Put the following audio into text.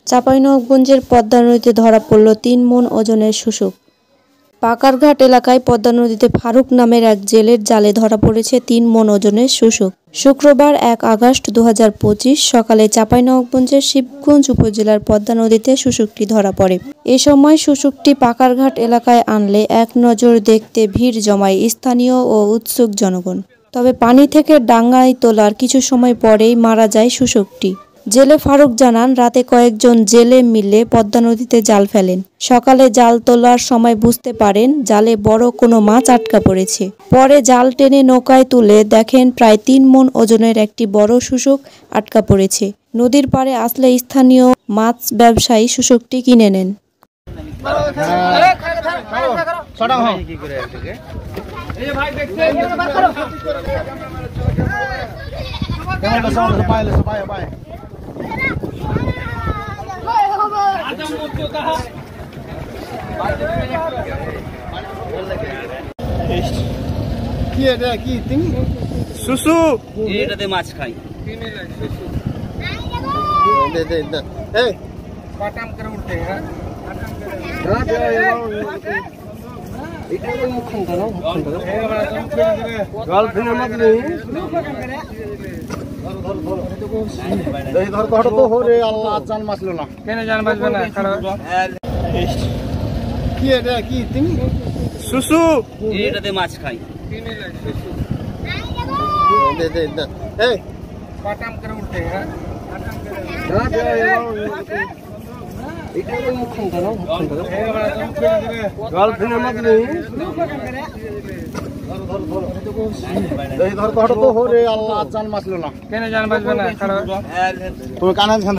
চাঁপাইনবাবগঞ্জের পদ্মা নদীতে ধরা পড়ল ৩ মণ ওজনের শুশুক। পাকারঘাট এলাকায় পদ্মা নদীতে ফারুক নামের এক জেলের জালে ধরা পড়েছে ৩ মণ ওজনের শুশুক। শুক্রবার ১ আগস্ট ২০২৫ সকালে চাঁপাইনবাবগঞ্জের শিবগঞ্জ উপজেলার পদ্মা নদীতে শুশুকটি ধরা পড়ে। এ সময় শুশুকটি পাকারঘাট এলাকায় আনলে এক নজর দেখতে ভিড় জমায় স্থানীয় ও উৎসুক জনগণ। তবে পানি থেকে ডাঙায় তোলার কিছু সময় পরেই মারা যায় শুশুকটি। জেলে ফারুক জানান, রাতে কয়েকজন জেলে মিলে পদ্মা নদীতে জাল ফেলেন। সকালে জাল তোলার সময় বুঝতে পারেন জালে বড় কোনো মাছ আটকা পড়েছে। পরে জাল টেনে নৌকায় তুলে দেখেন প্রায় ৩ মণ ওজনের একটি বড় শুশুক আটকা পড়েছে। নদীর পাড়ে আসলে স্থানীয় মাছ ব্যবসায়ী শুশুকটি কিনে নেন। শুশু এটাতে মাছ খাই শুশু এটাতে মাছ খাই আল্লাহ জান মাছলো না কেন জান বাঁচবে না